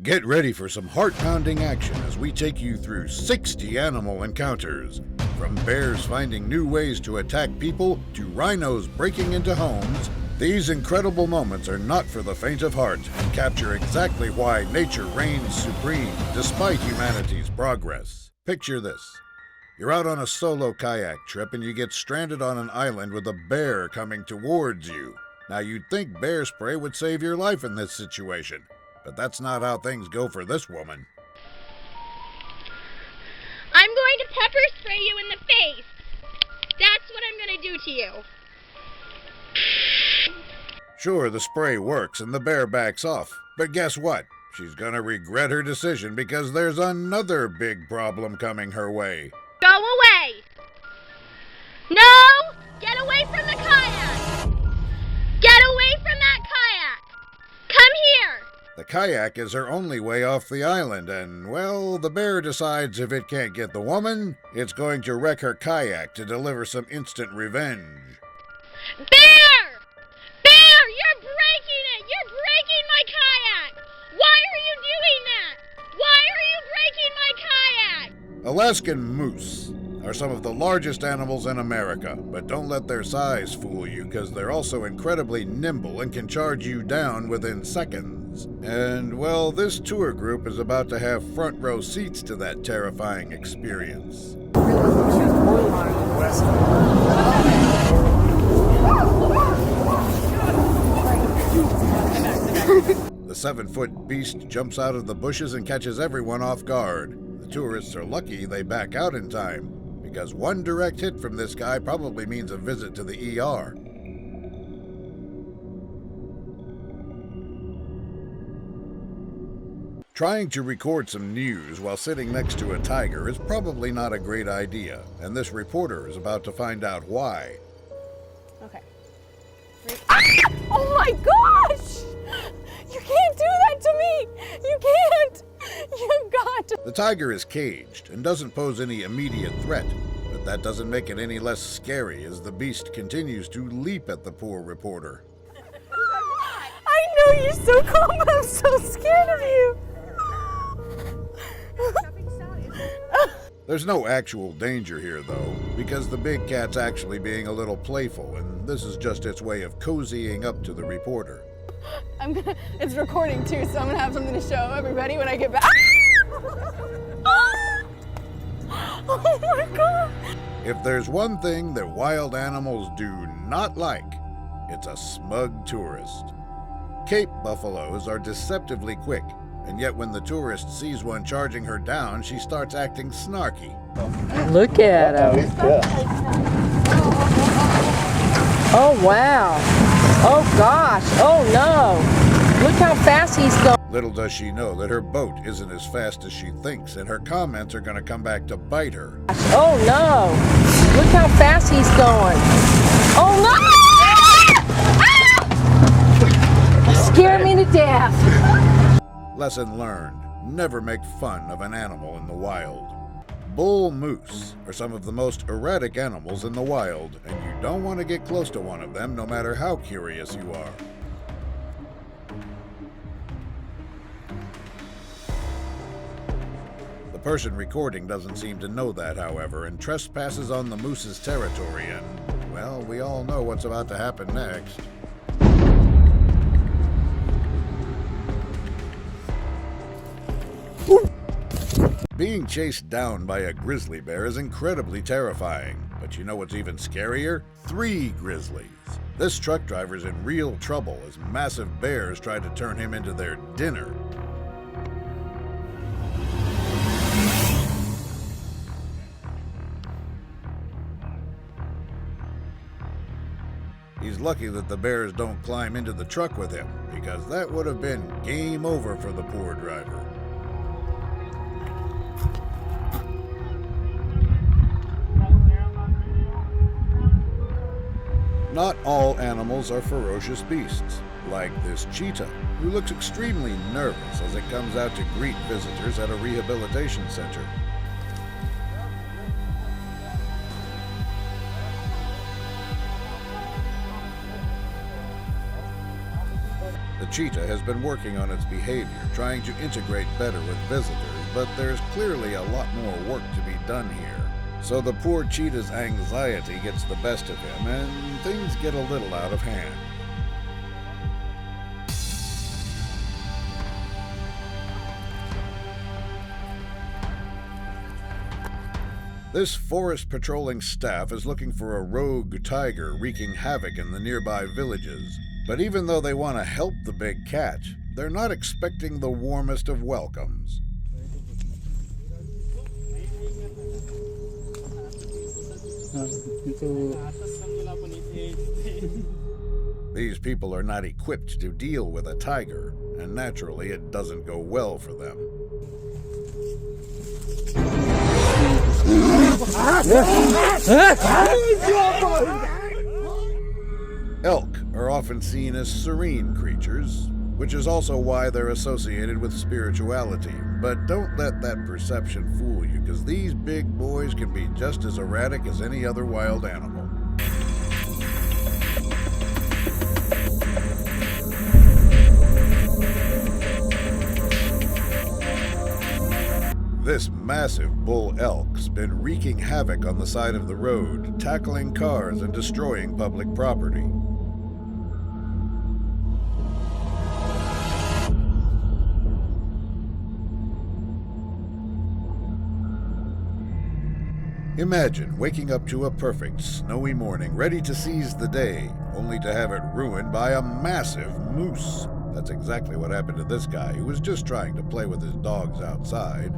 Get ready for some heart-pounding action as we take you through 60 animal encounters. From bears finding new ways to attack people to rhinos breaking into homes, these incredible moments are not for the faint of heart and capture exactly why nature reigns supreme despite humanity's progress. Picture this. You're out on a solo kayak trip and you get stranded on an island with a bear coming towards you. Now you'd think bear spray would save your life in this situation, but that's not how things go for this woman. I'm going to pepper spray you in the face. That's what I'm going to do to you. Sure, the spray works and the bear backs off, but guess what? She's gonna regret her decision because there's another big problem coming her way. Go away! No! Get away from the kayak! Get away from that kayak! Come here! The kayak is her only way off the island, and, well, the bear decides if it can't get the woman, it's going to wreck her kayak to deliver some instant revenge. Bear! Bear! You're breaking it! You're breaking my kayak! Why are you doing that? Why are you breaking my kayak? Alaskan moose are some of the largest animals in America, but don't let their size fool you, because they're also incredibly nimble and can charge you down within seconds. And, well, this tour group is about to have front row seats to that terrifying experience. The 7-foot beast jumps out of the bushes and catches everyone off guard. The tourists are lucky they back out in time, because one direct hit from this guy probably means a visit to the ER. Trying to record some news while sitting next to a tiger is probably not a great idea, and this reporter is about to find out why. Okay. Oh my gosh! You can't do that to me! You can't! You've got to... The tiger is caged and doesn't pose any immediate threat, but that doesn't make it any less scary as the beast continues to leap at the poor reporter. I know you're so calm, but I'm so scared of you! There's no actual danger here, though, because the big cat's actually being a little playful, and this is just its way of cozying up to the reporter. It's recording too, so I'm gonna have something to show everybody when I get back. Oh my God! If there's one thing that wild animals do not like, it's a smug tourist. Cape buffaloes are deceptively quick, and yet when the tourist sees one charging her down, she starts acting snarky. Look at him. Oh, wow. Oh, gosh. Oh, no. Look how fast he's going. Little does she know that her boat isn't as fast as she thinks, and her comments are going to come back to bite her. Oh, no. Look how fast he's going. Oh, no. Scared me to death. Lesson learned. Never make fun of an animal in the wild. Bull moose are some of the most erratic animals in the wild, and you don't want to get close to one of them no matter how curious you are. The person recording doesn't seem to know that, however, and trespasses on the moose's territory, and, well, we all know what's about to happen next. Being chased down by a grizzly bear is incredibly terrifying, but you know what's even scarier? 3 grizzlies. This truck driver's in real trouble as massive bears try to turn him into their dinner. He's lucky that the bears don't climb into the truck with him, because that would have been game over for the poor driver. Not all animals are ferocious beasts, like this cheetah, who looks extremely nervous as it comes out to greet visitors at a rehabilitation center. The cheetah has been working on its behavior, trying to integrate better with visitors, but there's clearly a lot more work to be done here. So the poor cheetah's anxiety gets the best of him, and things get a little out of hand. This forest patrolling staff is looking for a rogue tiger wreaking havoc in the nearby villages. But even though they want to help the big cat, they're not expecting the warmest of welcomes. These people are not equipped to deal with a tiger, and naturally it doesn't go well for them. Elk are often seen as serene creatures, which is also why they're associated with spirituality. But don't let that perception fool you, because these big boys can be just as erratic as any other wild animal. This massive bull elk's been wreaking havoc on the side of the road, tackling cars and destroying public property. Imagine waking up to a perfect snowy morning, ready to seize the day, only to have it ruined by a massive moose. That's exactly what happened to this guy, who was just trying to play with his dogs outside.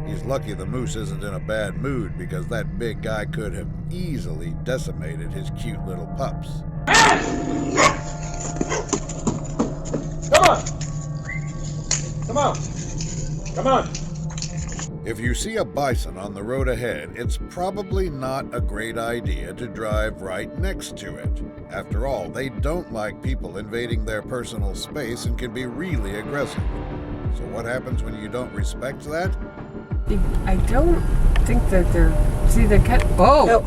He's lucky the moose isn't in a bad mood, because that big guy could have easily decimated his cute little pups. Come on! Come on! If you see a bison on the road ahead, it's probably not a great idea to drive right next to it. After all, they don't like people invading their personal space and can be really aggressive. So what happens when you don't respect that? I don't think that they're... See, they're cut... Oh! Nope.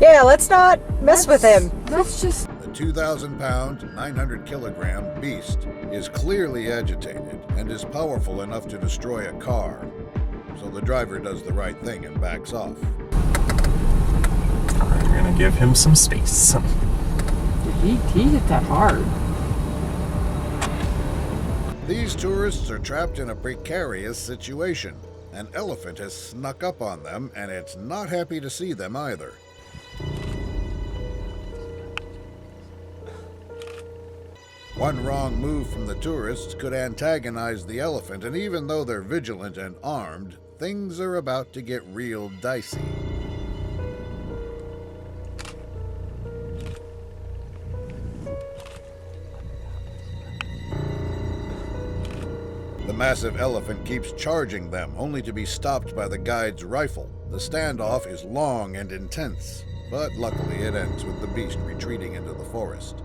Yeah, let's not mess with him. Let's just... The 2,000-pound, 900-kilogram beast is clearly agitated and is powerful enough to destroy a car. So the driver does the right thing and backs off. Alright, we're gonna give him some space. He hit that hard. These tourists are trapped in a precarious situation. An elephant has snuck up on them, and it's not happy to see them either. One wrong move from the tourists could antagonize the elephant, and even though they're vigilant and armed, things are about to get real dicey. The massive elephant keeps charging them, only to be stopped by the guide's rifle. The standoff is long and intense, but luckily it ends with the beast retreating into the forest.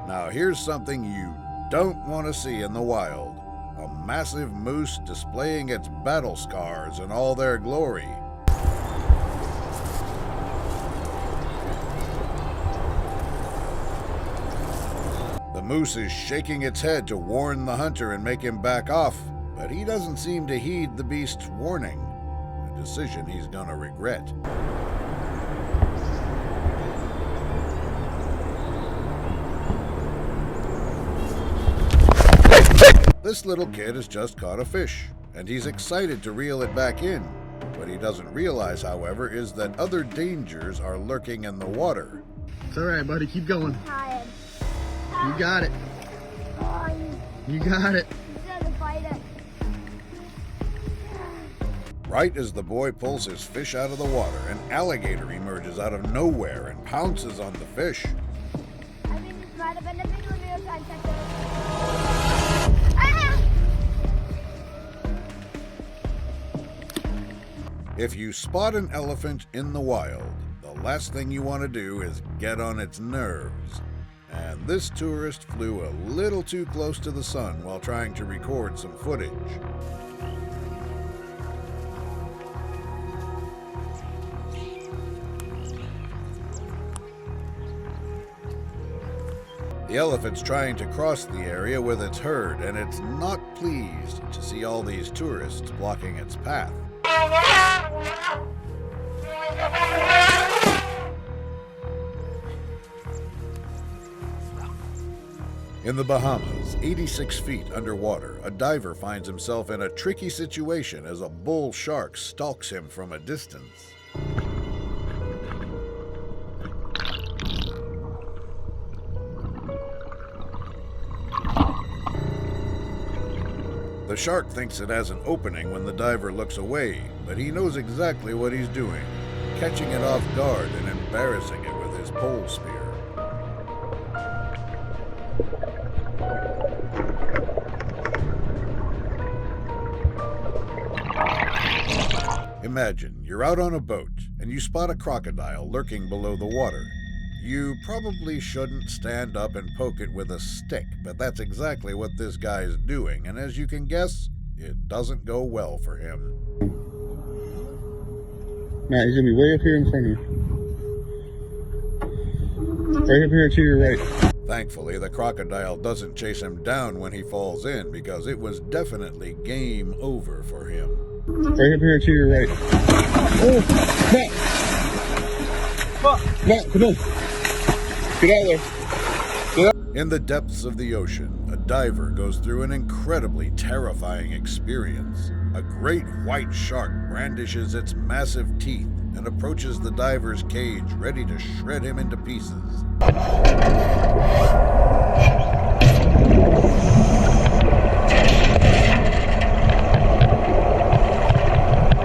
Now here's something you don't want to see in the wild. A massive moose displaying its battle scars in all their glory. The moose is shaking its head to warn the hunter and make him back off, but he doesn't seem to heed the beast's warning, a decision he's gonna regret. This little kid has just caught a fish, and he's excited to reel it back in. What he doesn't realize, however, is that other dangers are lurking in the water. It's alright, buddy. Keep going. Tired. You got it. You got it. Right as the boy pulls his fish out of the water, an alligator emerges out of nowhere and pounces on the fish. I mean, this might have been a big one. If you spot an elephant in the wild, the last thing you want to do is get on its nerves. And this tourist flew a little too close to the sun while trying to record some footage. The elephant's trying to cross the area with its herd, and it's not pleased to see all these tourists blocking its path. In the Bahamas, 86 feet underwater, a diver finds himself in a tricky situation as a bull shark stalks him from a distance. The shark thinks it has an opening when the diver looks away, but he knows exactly what he's doing, catching it off guard and embarrassing it with his pole spear. Imagine you're out on a boat and you spot a crocodile lurking below the water. You probably shouldn't stand up and poke it with a stick, but that's exactly what this guy's doing, and as you can guess, it doesn't go well for him. Matt, he's gonna be way up here in front of you. Right up here to your right. Thankfully, the crocodile doesn't chase him down when he falls in, because it was definitely game over for him. Right up here to your right. Oh, Matt! Matt, come on. Get out there. Get out. In the depths of the ocean, a diver goes through an incredibly terrifying experience. A great white shark brandishes its massive teeth and approaches the diver's cage, ready to shred him into pieces.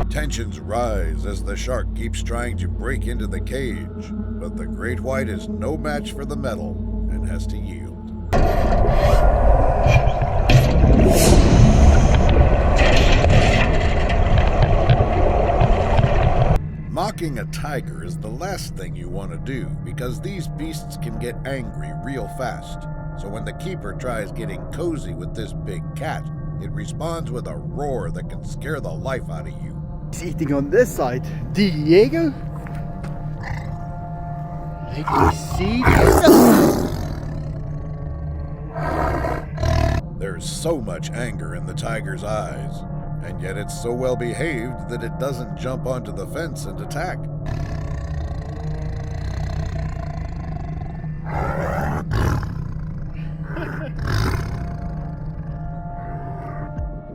Tensions rise as the shark keeps trying to break into the cage, but the great white is no match for the metal and has to yield. Mocking a tiger is the last thing you want to do, because these beasts can get angry real fast. So when the keeper tries getting cozy with this big cat, it responds with a roar that can scare the life out of you. He's eating on this side. Diego? Let me see. There's so much anger in the tiger's eyes, and yet it's so well behaved that it doesn't jump onto the fence and attack.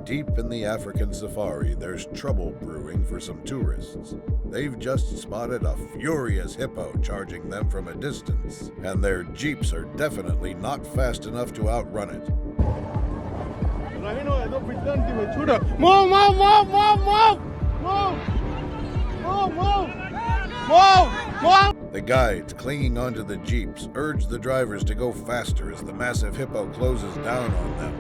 Deep in the African safari, there's trouble brewing for some tourists. They've just spotted a furious hippo charging them from a distance, and their jeeps are definitely not fast enough to outrun it. The guides clinging onto the jeeps urge the drivers to go faster as the massive hippo closes down on them.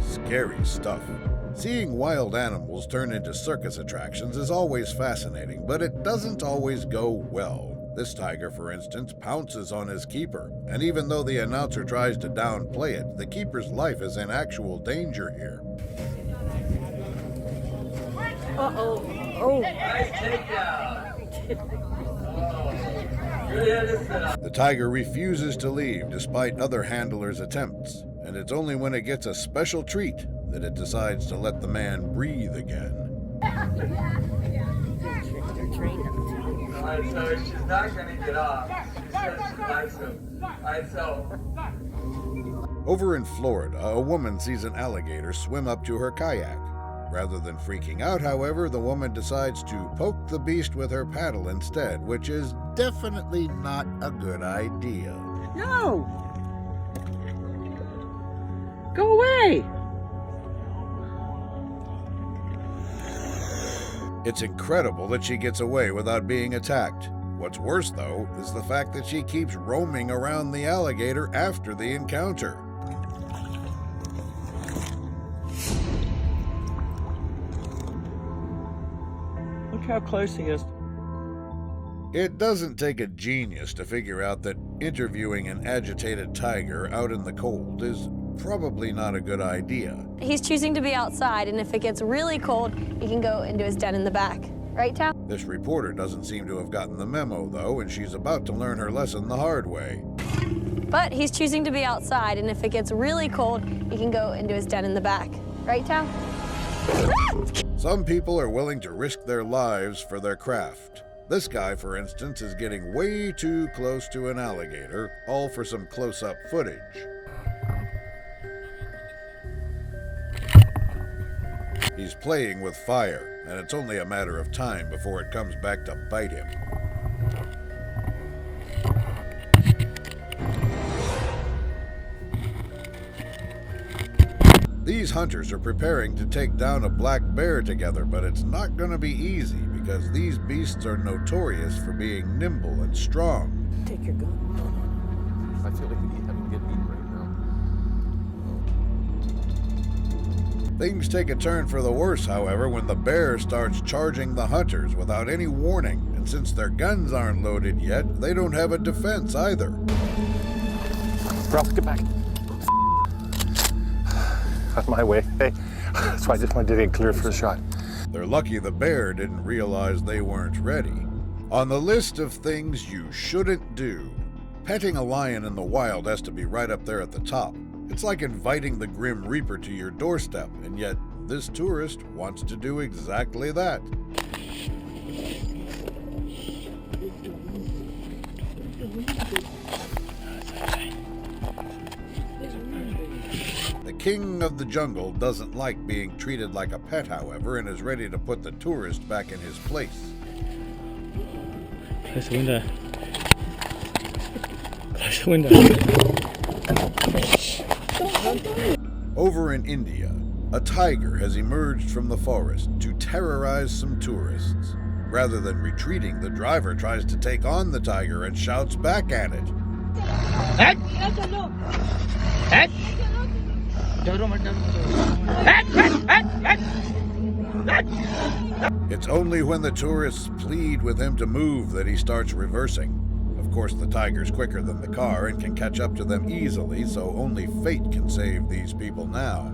Scary stuff. Seeing wild animals turn into circus attractions is always fascinating, but it doesn't always go well. This tiger, for instance, pounces on his keeper, and even though the announcer tries to downplay it, the keeper's life is in actual danger here. Uh-oh. Oh. The tiger refuses to leave despite other handlers' attempts, and it's only when it gets a special treat that it decides to let the man breathe again. Alright, so she's not gonna get off. She says she likes him. Alright, so. Over in Florida, a woman sees an alligator swim up to her kayak. Rather than freaking out, however, the woman decides to poke the beast with her paddle instead, which is definitely not a good idea. No! Go away! It's incredible that she gets away without being attacked. What's worse, though, is the fact that she keeps roaming around the alligator after the encounter. Look how close he is. It doesn't take a genius to figure out that interviewing an agitated tiger out in the cold is probably not a good idea. He's choosing to be outside, and if it gets really cold, he can go into his den in the back. Right, Tao? This reporter doesn't seem to have gotten the memo, though, and she's about to learn her lesson the hard way. But he's choosing to be outside, and if it gets really cold, he can go into his den in the back. Right, Tao? Some people are willing to risk their lives for their craft. This guy, for instance, is getting way too close to an alligator, all for some close-up footage. He's playing with fire, and it's only a matter of time before it comes back to bite him. These hunters are preparing to take down a black bear together, but it's not going to be easy because these beasts are notorious for being nimble and strong. Take your gun. No. I feel like I'm getting eaten right now. Things take a turn for the worse, however, when the bear starts charging the hunters without any warning, and since their guns aren't loaded yet, they don't have a defense either. Ralph, get back. Out my way. Hey, that's why I just wanted to get cleared for a shot. They're lucky the bear didn't realize they weren't ready. On the list of things you shouldn't do, petting a lion in the wild has to be right up there at the top. It's like inviting the Grim Reaper to your doorstep, and yet this tourist wants to do exactly that. The king of the jungle doesn't like being treated like a pet, however, and is ready to put the tourist back in his place. Close the window. Close the window. Over in India, a tiger has emerged from the forest to terrorize some tourists. Rather than retreating, the driver tries to take on the tiger and shouts back at it. It's only when the tourists plead with him to move that he starts reversing. Of course, the tiger's quicker than the car and can catch up to them easily, so only fate can save these people now.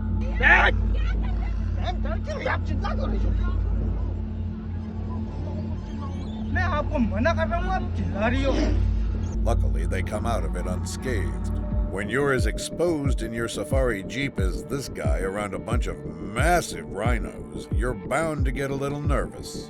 Luckily, they come out of it unscathed. When you're as exposed in your safari jeep as this guy around a bunch of massive rhinos, you're bound to get a little nervous.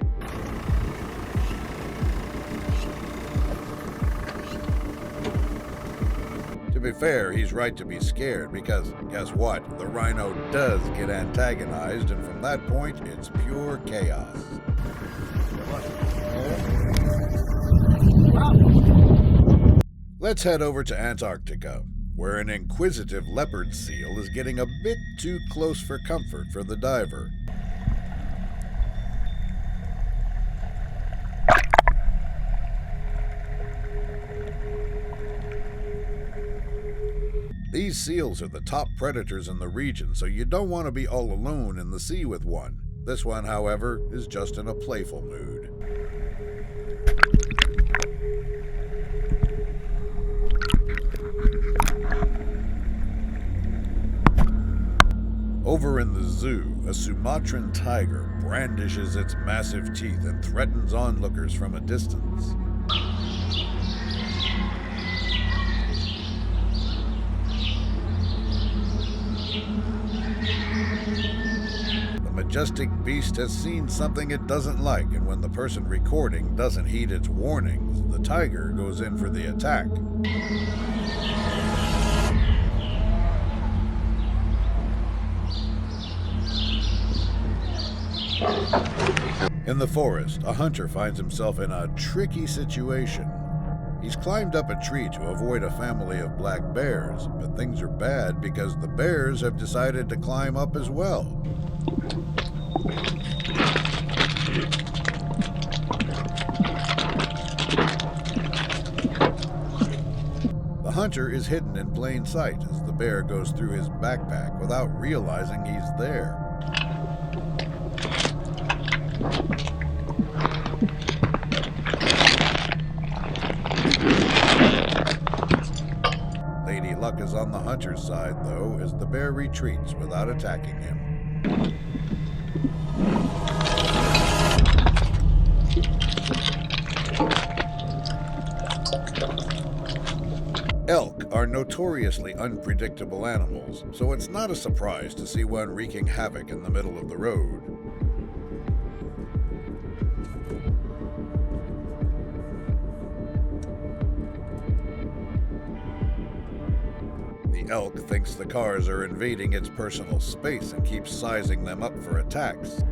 To be fair, he's right to be scared because, guess what? The rhino does get antagonized, and from that point, it's pure chaos. Let's head over to Antarctica, where an inquisitive leopard seal is getting a bit too close for comfort for the diver. These seals are the top predators in the region, so you don't want to be all alone in the sea with one. This one, however, is just in a playful mood. Over in the zoo, a Sumatran tiger brandishes its massive teeth and threatens onlookers from a distance. The majestic beast has seen something it doesn't like, and when the person recording doesn't heed its warnings, the tiger goes in for the attack. In the forest, a hunter finds himself in a tricky situation. He's climbed up a tree to avoid a family of black bears, but things are bad because the bears have decided to climb up as well. The hunter is hidden in plain sight as the bear goes through his backpack without realizing he's there. luck is on the hunter's side, though, as the bear retreats without attacking him. Elk are notoriously unpredictable animals, so it's not a surprise to see one wreaking havoc in the middle of the road. The elk thinks the cars are invading its personal space and keeps sizing them up for attacks.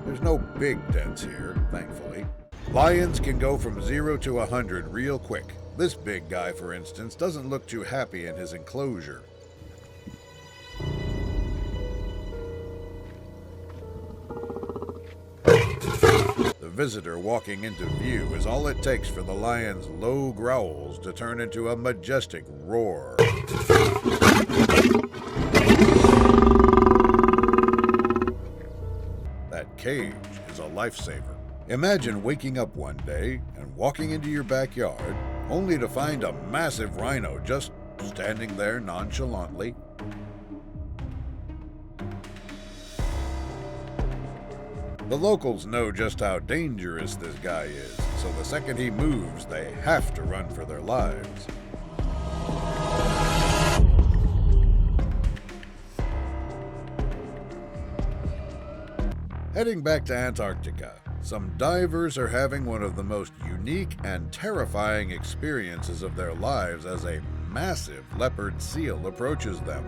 There's no big dents here, thankfully. Lions can go from 0 to 100 real quick. This big guy, for instance, doesn't look too happy in his enclosure. The visitor walking into view is all it takes for the lion's low growls to turn into a majestic roar. That cage is a lifesaver. Imagine waking up one day and walking into your backyard only to find a massive rhino just standing there nonchalantly. The locals know just how dangerous this guy is, so the second he moves, they have to run for their lives. Heading back to Antarctica, some divers are having one of the most unique and terrifying experiences of their lives as a massive leopard seal approaches them.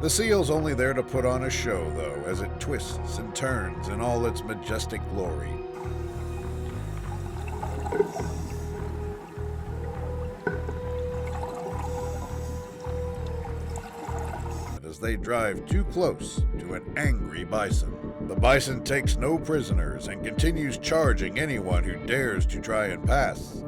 The seal's only there to put on a show, though, as it twists and turns in all its majestic glory. As they drive too close to an angry bison. The bison takes no prisoners and continues charging anyone who dares to try and pass.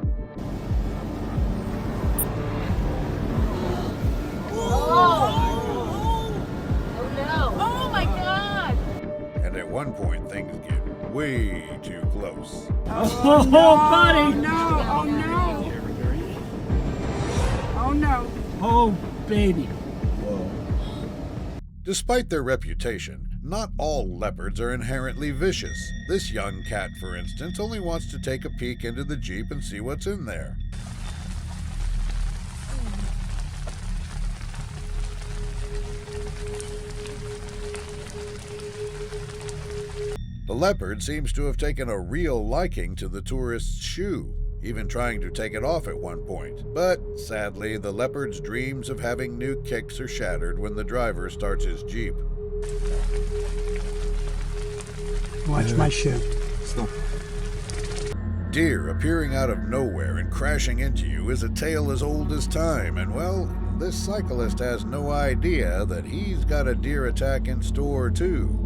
Oh my God! And at one point, things get way too close. Oh, buddy! No! Oh no! Oh no! Oh, baby. Despite their reputation, not all leopards are inherently vicious. This young cat, for instance, only wants to take a peek into the Jeep and see what's in there. The leopard seems to have taken a real liking to the tourist's shoe, even trying to take it off at one point. But sadly, the leopard's dreams of having new kicks are shattered when the driver starts his Jeep. Watch my shoe. Stop. Deer appearing out of nowhere and crashing into you is a tale as old as time, and well, this cyclist has no idea that he's got a deer attack in store too.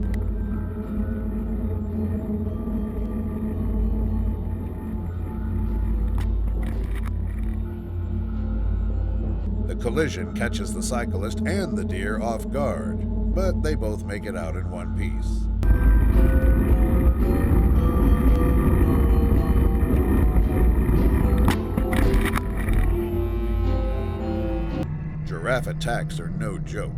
The collision catches the cyclist and the deer off guard, but they both make it out in one piece. Giraffe attacks are no joke,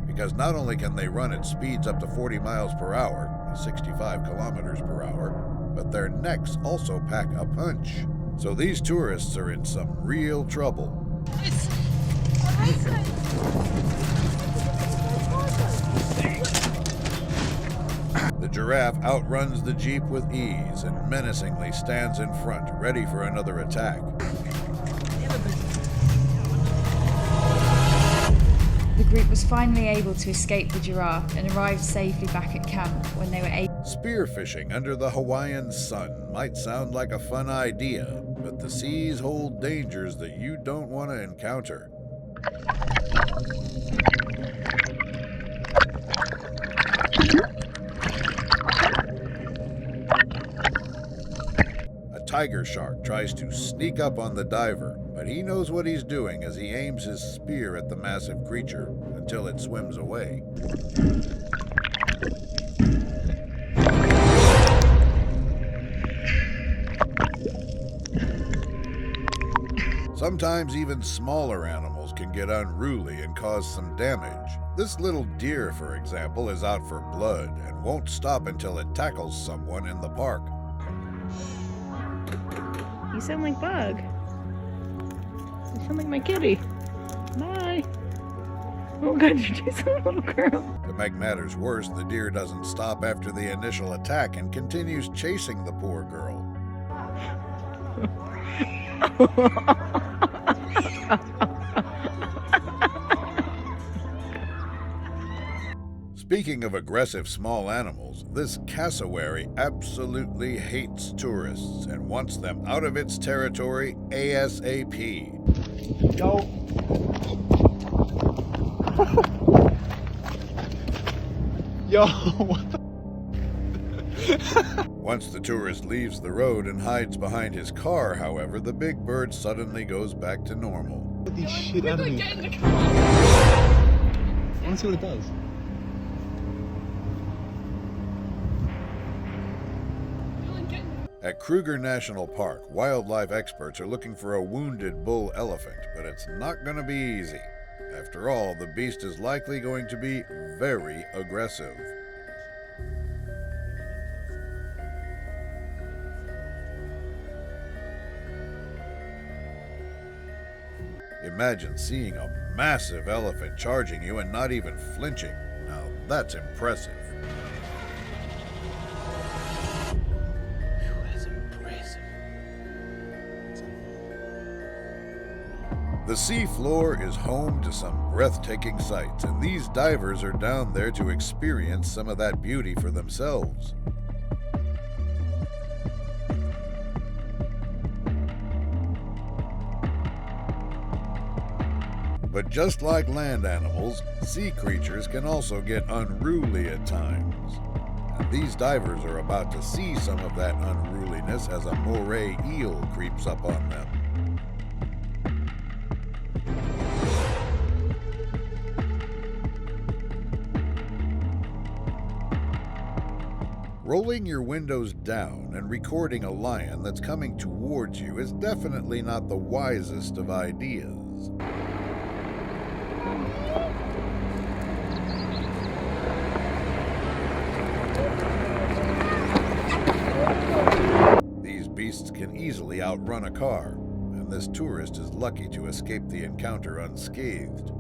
because not only can they run at speeds up to 40 miles per hour, 65 kilometers per hour, but their necks also pack a punch. So these tourists are in some real trouble. The giraffe outruns the Jeep with ease and menacingly stands in front, ready for another attack. The group was finally able to escape the giraffe and arrived safely back at camp when they were able. Spearfishing under the Hawaiian sun might sound like a fun idea, but the seas hold dangers that you don't want to encounter. A tiger shark tries to sneak up on the diver, but he knows what he's doing as he aims his spear at the massive creature until it swims away. Sometimes even smaller animals can get unruly and cause some damage. This little deer, for example, is out for blood and won't stop until it tackles someone in the park. You sound like Bug. You sound like my kitty. Bye. Oh God, you're chasing a little girl. To make matters worse, the deer doesn't stop after the initial attack and continues chasing the poor girl. Speaking of aggressive small animals, this cassowary absolutely hates tourists and wants them out of its territory ASAP. Yo. Yo, what the? Once the tourist leaves the road and hides behind his car, however, the big bird suddenly goes back to normal. Get the shit out of me. I want to see what it does. At Kruger National Park, wildlife experts are looking for a wounded bull elephant, but it's not going to be easy. After all, the beast is likely going to be very aggressive. Imagine seeing a massive elephant charging you and not even flinching. Now, that's impressive. The sea floor is home to some breathtaking sights, and these divers are down there to experience some of that beauty for themselves. But just like land animals, sea creatures can also get unruly at times. And these divers are about to see some of that unruliness as a moray eel creeps up on them. Rolling your windows down and recording a lion that's coming towards you is definitely not the wisest of ideas. These beasts can easily outrun a car, and this tourist is lucky to escape the encounter unscathed.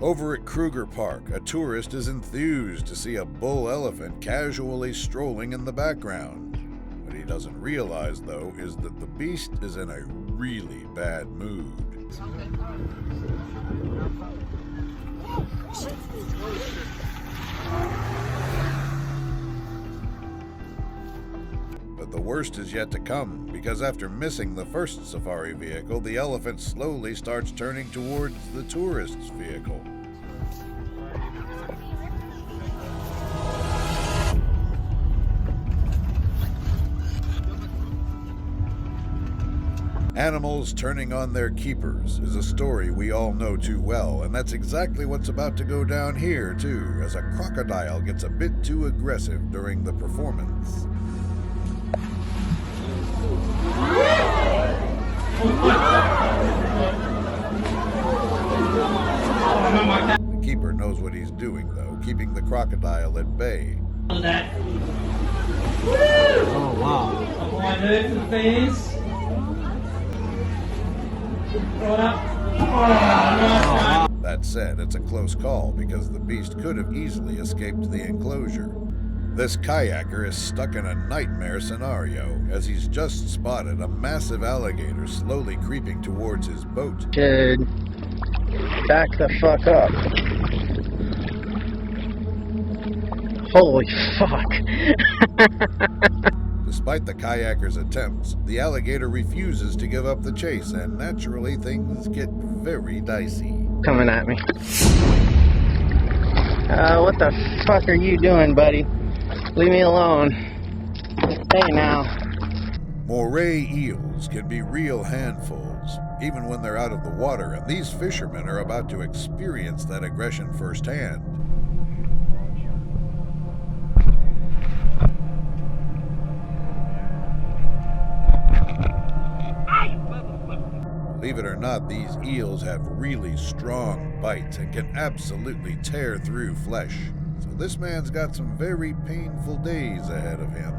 Over at Kruger Park, a tourist is enthused to see a bull elephant casually strolling in the background. What he doesn't realize, though, is that the beast is in a really bad mood. But the worst is yet to come, because after missing the first safari vehicle, the elephant slowly starts turning towards the tourist's vehicle. Animals turning on their keepers is a story we all know too well, and that's exactly what's about to go down here, too, as a crocodile gets a bit too aggressive during the performance. The keeper knows what he's doing, though, keeping the crocodile at bay. Oh, wow. That said, it's a close call because the beast could have easily escaped the enclosure. This kayaker is stuck in a nightmare scenario as he's just spotted a massive alligator slowly creeping towards his boat. Dude, back the fuck up. Holy fuck. Despite the kayaker's attempts, the alligator refuses to give up the chase, and naturally things get very dicey. coming at me. What the fuck are you doing, buddy? Leave me alone. Hey now. Moray eels can be real handfuls, even when they're out of the water, and these fishermen are about to experience that aggression firsthand. Believe it or not, these eels have really strong bites and can absolutely tear through flesh. So this man's got some very painful days ahead of him.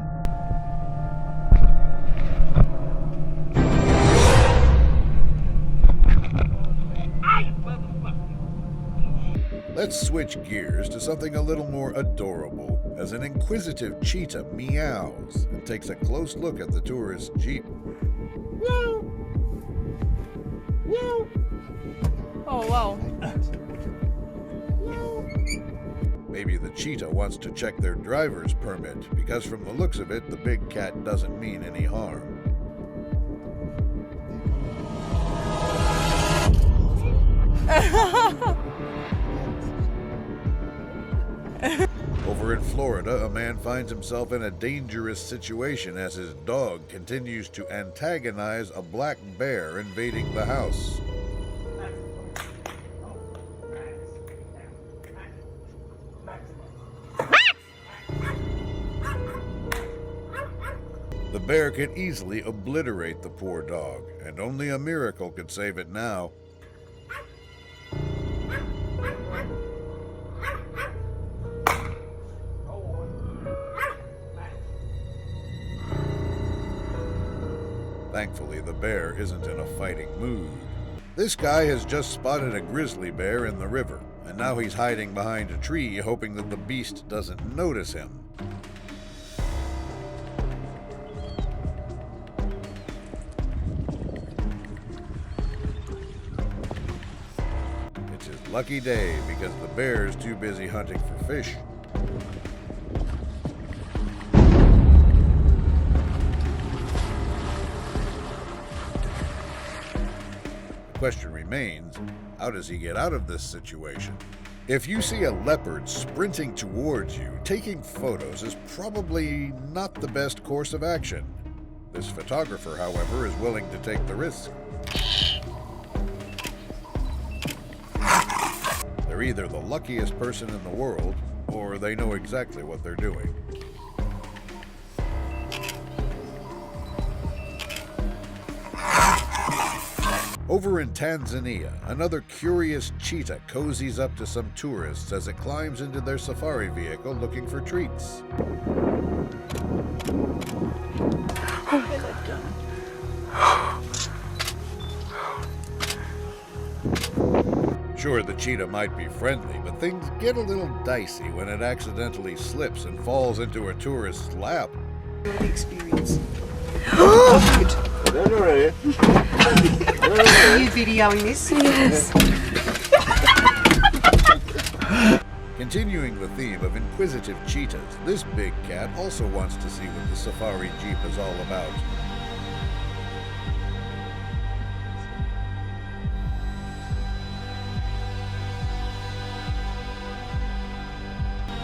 Let's switch gears to something a little more adorable, as an inquisitive cheetah meows and takes a close look at the tourist jeep. Oh, wow. Maybe the cheetah wants to check their driver's permit, because from the looks of it, the big cat doesn't mean any harm. Over in Florida, a man finds himself in a dangerous situation as his dog continues to antagonize a black bear invading the house. The bear could easily obliterate the poor dog, and only a miracle could save it now. Thankfully, the bear isn't in a fighting mood. This guy has just spotted a grizzly bear in the river, and now he's hiding behind a tree, hoping that the beast doesn't notice him. It's his lucky day because the bear's too busy hunting for fish. The question remains, how does he get out of this situation? If you see a leopard sprinting towards you, taking photos is probably not the best course of action. This photographer, however, is willing to take the risk. They're either the luckiest person in the world, or they know exactly what they're doing. Over in Tanzania, another curious cheetah cozies up to some tourists as it climbs into their safari vehicle looking for treats. Sure, the cheetah might be friendly, but things get a little dicey when it accidentally slips and falls into a tourist's lap. Experience. Are you videoing this? Yes. Continuing the theme of inquisitive cheetahs, this big cat also wants to see what the safari jeep is all about.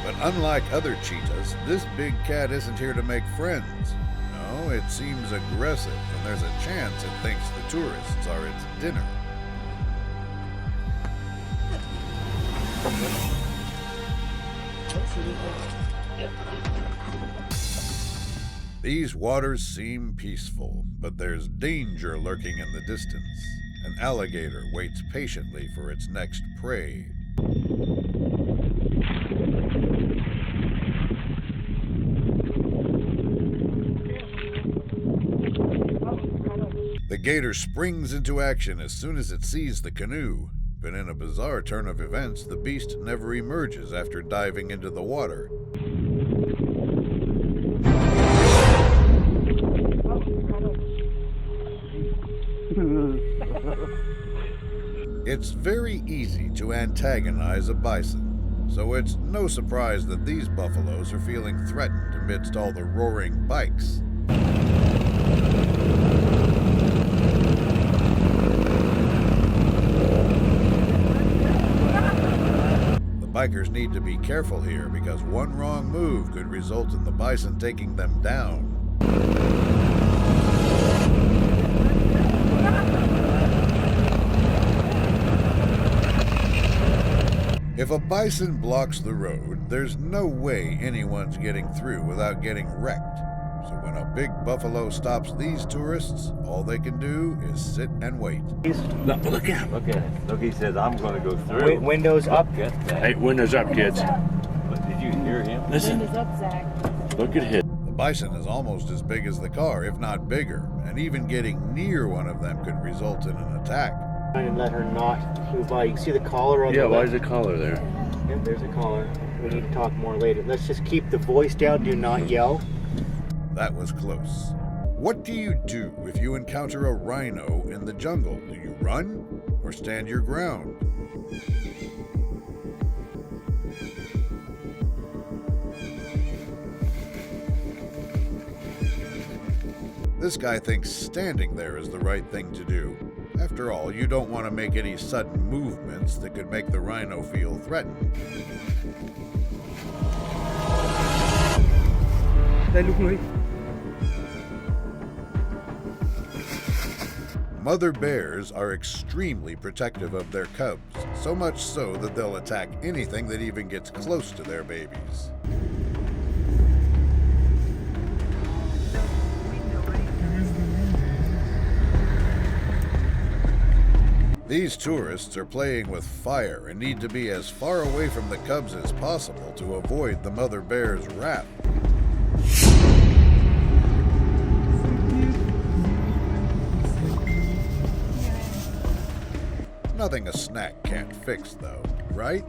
But unlike other cheetahs, this big cat isn't here to make friends. No, it seems aggressive, and there's a chance it thinks the tourists are its dinner. These waters seem peaceful, but there's danger lurking in the distance. An alligator waits patiently for its next prey. The gator springs into action as soon as it sees the canoe, but in a bizarre turn of events, the beast never emerges after diving into the water. It's very easy to antagonize a bison, so it's no surprise that these buffaloes are feeling threatened amidst all the roaring bikes. Hikers need to be careful here because one wrong move could result in the bison taking them down. If a bison blocks the road, there's no way anyone's getting through without getting wrecked. So when a big buffalo stops these tourists, all they can do is sit and wait. Look at him. Look at it. Look, he says, I'm going to go through. Windows up. Hey, windows up, kids. Did you hear him? Listen. Windows up, Zach. Look at him. The bison is almost as big as the car, if not bigger, and even getting near one of them could result in an attack. And let her not move by. You can see the collar on the Yeah, why left. is the collar there? Yep, there's a collar. We need to talk more later. Let's just keep the voice down. Do not yell. That was close. What do you do if you encounter a rhino in the jungle? Do you run or stand your ground? This guy thinks standing there is the right thing to do. After all, you don't want to make any sudden movements that could make the rhino feel threatened. Mother bears are extremely protective of their cubs, so much so that they'll attack anything that even gets close to their babies. These tourists are playing with fire and need to be as far away from the cubs as possible to avoid the mother bear's wrath. Nothing a snack can't fix, though, right?